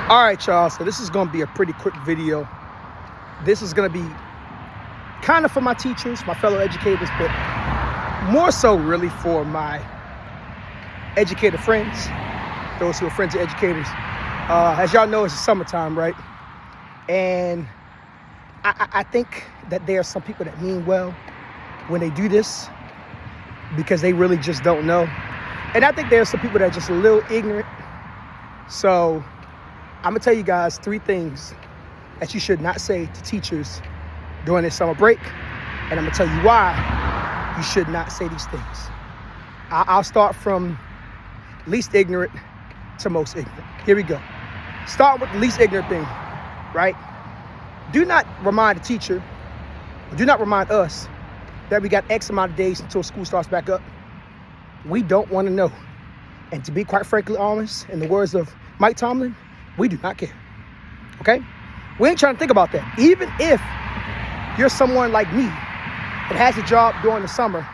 All right, y'all. So this is going to be a pretty quick video. This is going to be kind of for my teachers, my fellow educators, but more so really for my educator friends, those who are friends of educators. As y'all know, it's the summertime, right? And I think that there are some people that mean well when they do this because they really just don't know. And I think there are some people that are just a little ignorant. So I'm gonna tell you guys 3 things that you should not say to teachers during this summer break. And I'm gonna tell you why you should not say these things. I'll start from least ignorant to most ignorant. Here we go. Start with the least ignorant thing, right? Do not remind the teacher, do not remind us that we got X amount of days until school starts back up. We don't want to know. And to be quite frankly honest, in the words of Mike Tomlin, we do not care, okay? We ain't trying to think about that. Even if you're someone like me that has a job during the summer,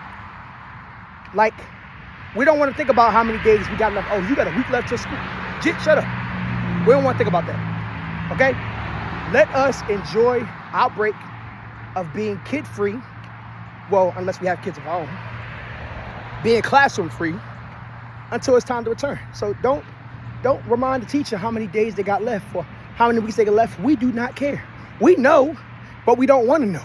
like, we don't want to think about how many days we got left. Oh, you got a week left till school. Shut up. We don't want to think about that, okay? Let us enjoy our break of being kid-free. Well, unless we have kids of our own. Being classroom-free until it's time to return. So don't remind the teacher how many days they got left or how many weeks they got left. We do not care. We know, but we don't want to know.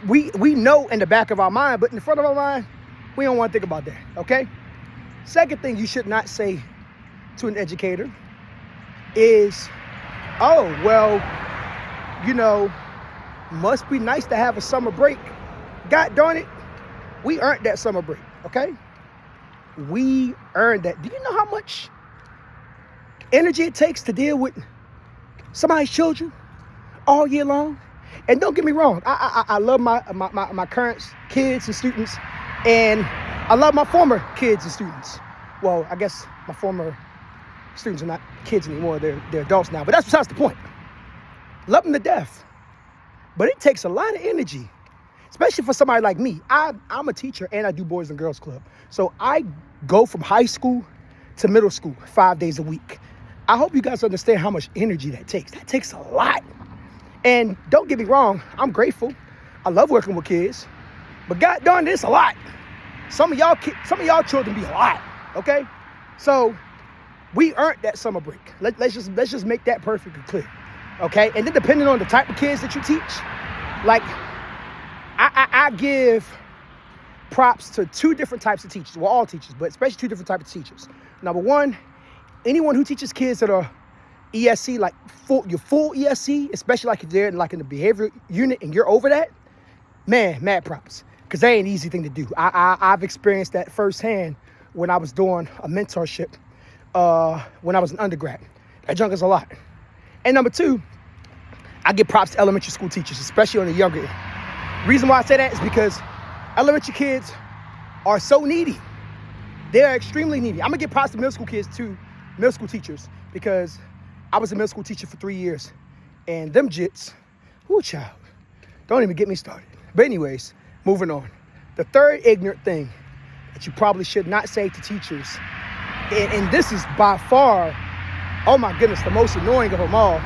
We know in the back of our mind, but in the front of our mind, we don't want to think about that, okay? Second thing you should not say to an educator is, oh, well, you know, must be nice to have a summer break. God darn it, we earned that summer break, okay? We earned that. Do you know how much energy it takes to deal with somebody's children all year long? And don't get me wrong, I love my current kids and students, and I love my former kids and students. Well, I guess my former students are not kids anymore, they're adults now, but that's besides the point. Love them to death. But it takes a lot of energy, especially for somebody like me. I'm a teacher and I do Boys and Girls Club. So I go from high school to middle school 5 days a week. I hope you guys understand how much energy that takes. That takes a lot. And don't get me wrong, I'm grateful. I love working with kids, but God darn, it's a lot. Some of y'all children be a lot, okay? So we earned that summer break. Let's just make that perfectly clear, okay? And then depending on the type of kids that you teach, like I give props to 2 different types of teachers. Well, all teachers, but especially 2 different types of teachers. Number one, anyone who teaches kids that are ESC, like your full ESC, especially like if they're like in the behavior unit and you're over that, man, mad props. Because that ain't an easy thing to do. I've experienced that firsthand when I was doing a mentorship when I was an undergrad. That junk is a lot. And number 2, I give props to elementary school teachers, especially on the younger end. Reason why I say that is because elementary kids are so needy. They're extremely needy. I'm gonna give props to middle school kids too, middle school teachers, because I was a middle school teacher for 3 years. And them jits, whoo child, don't even get me started. But anyways, moving on. The third ignorant thing that you probably should not say to teachers, and this is by far, oh my goodness, the most annoying of them all,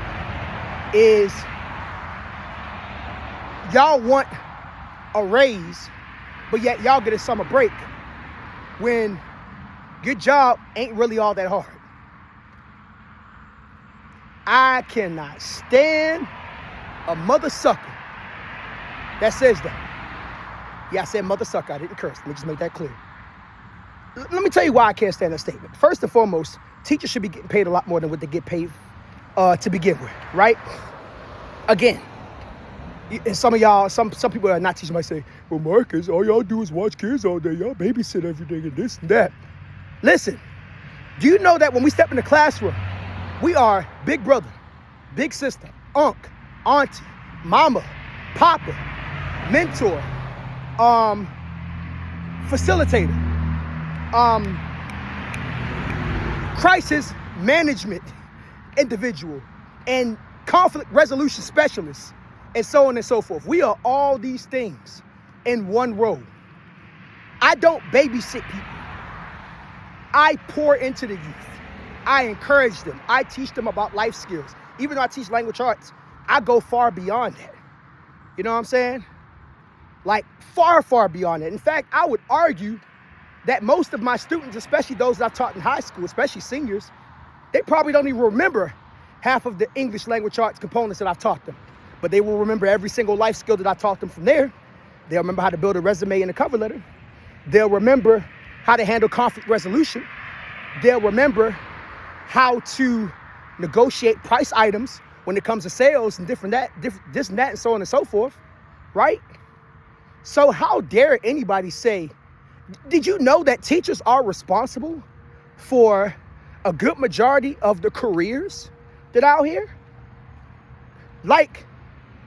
is y'all want a raise, but yet y'all get a summer break when your job ain't really all that hard. I cannot stand a mother sucker that says that. Yeah, I said mother sucker. I didn't curse. Let me just make that clear. Let me tell you why I can't stand that statement. First and foremost, teachers should be getting paid a lot more than what they get paid to begin with, right? Again, and some of y'all, some people that are not teachers might say, well, Marcus, all y'all do is watch kids all day. Y'all babysit everything and this and that. Listen, do you know that when we step in the classroom, we are big brother, big sister, unc, auntie, mama, papa, mentor, facilitator, crisis management individual, and conflict resolution specialist, and so on and so forth. We are all these things in one role. I don't babysit people. I pour into the youth. I encourage them. I teach them about life skills. Even though I teach language arts, I go far beyond that. You know what I'm saying? Like far, far beyond that. In fact, I would argue that most of my students, especially those that I've taught in high school, especially seniors, they probably don't even remember half of the English language arts components that I've taught them. But they will remember every single life skill that I taught them from there. They'll remember how to build a resume and a cover letter. They'll remember how to handle conflict resolution. They'll remember how to negotiate price items when it comes to sales and this and that, and so on and so forth, right? So how dare anybody say, did you know that teachers are responsible for a good majority of the careers that are out here? Like,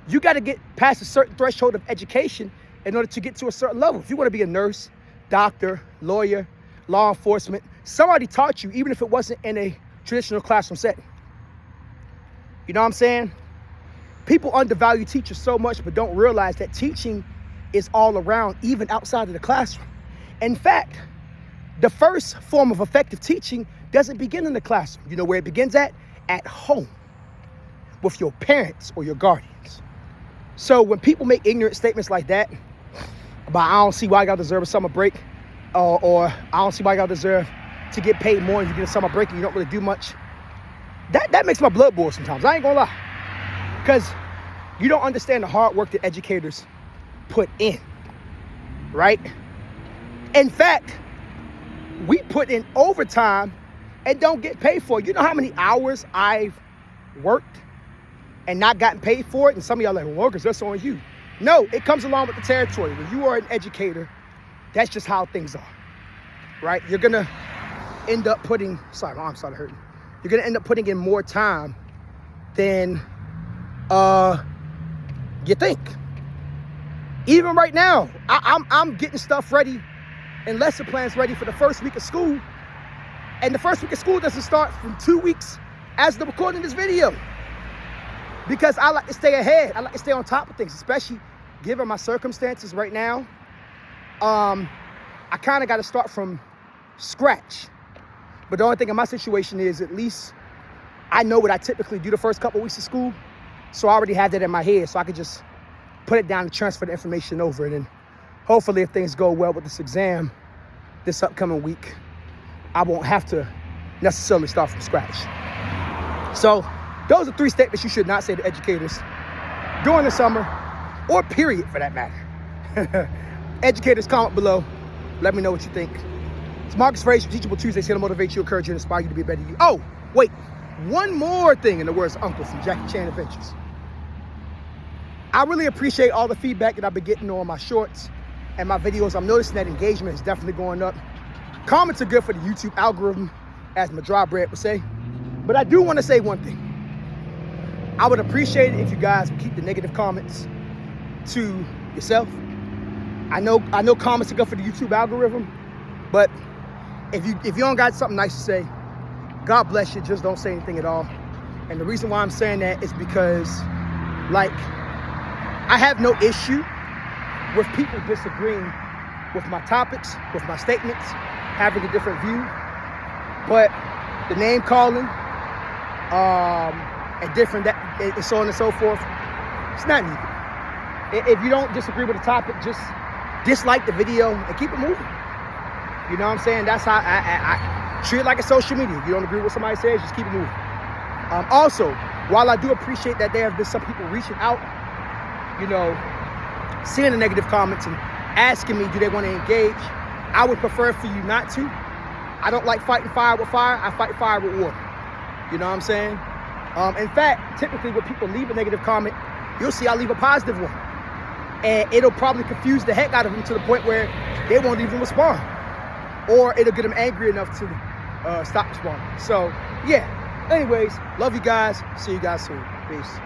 you got to get past a certain threshold of education in order to get to a certain level. If you want to be a nurse, doctor, lawyer, law enforcement, somebody taught you, even if it wasn't in a traditional classroom setting. You know what I'm saying? People undervalue teachers so much, but don't realize that teaching is all around, even outside of the classroom. In fact, the first form of effective teaching doesn't begin in the classroom. You know where it begins at? At home, with your parents or your guardians. So when people make ignorant statements like that, about I don't see why y'all deserve a summer break, or I don't see why y'all deserve to get paid more and you get a summer break and you don't really do much, that makes my blood boil sometimes. I ain't gonna lie. Because you don't understand the hard work that educators put in, right? In fact, we put in overtime and don't get paid for it. You know how many hours I've worked and not gotten paid for it? And some of y'all are like, well, because that's on you. No, it comes along with the territory. When you are an educator, that's just how things are, right? You're gonna end up putting, sorry, my arm started hurting. You're gonna end up putting in more time than you think. Even right now, I'm getting stuff ready and lesson plans ready for the first week of school. And the first week of school doesn't start from 2 weeks as the recording this video. Because I like to stay ahead. I like to stay on top of things, especially given my circumstances right now. I kind of got to start from scratch. But the only thing in my situation is at least I know what I typically do the first couple of weeks of school. So I already have that in my head. So I could just put it down and transfer the information over. And then hopefully if things go well with this exam this upcoming week, I won't have to necessarily start from scratch. So those are 3 statements you should not say to educators during the summer, or period for that matter. Educators, comment below. Let me know what you think. It's Marcus Frazier, Teachable Tuesdays, here to motivate you, encourage you, and inspire you to be a better you. Oh, wait, one more thing in the words of Uncle from Jackie Chan Adventures. I really appreciate all the feedback that I've been getting on my shorts and my videos. I'm noticing that engagement is definitely going up. Comments are good for the YouTube algorithm, as my dry bread would say. But I do want to say one thing. I would appreciate it if you guys would keep the negative comments to yourself. I know comments are good for the YouTube algorithm, but if you don't got something nice to say, God bless you, just don't say anything at all. And the reason why I'm saying that is because, like, I have no issue with people disagreeing with my topics, with my statements, having a different view. But the name calling, and different and so on and so forth, it's not needed. If you don't disagree with the topic, just dislike the video and keep it moving. You know what I'm saying? That's how I treat it, like a social media. You don't agree with what somebody says, just keep it moving. Also, while I do appreciate that there have been some people reaching out, you know, seeing the negative comments and asking me, do they want to engage? I would prefer for you not to. I don't like fighting fire with fire. I fight fire with water. You know what I'm saying? In fact, typically when people leave a negative comment, you'll see I leave a positive one. And it'll probably confuse the heck out of them to the point where they won't even respond. Or it'll get them angry enough to stop responding. So, yeah. Anyways, love you guys. See you guys soon. Peace.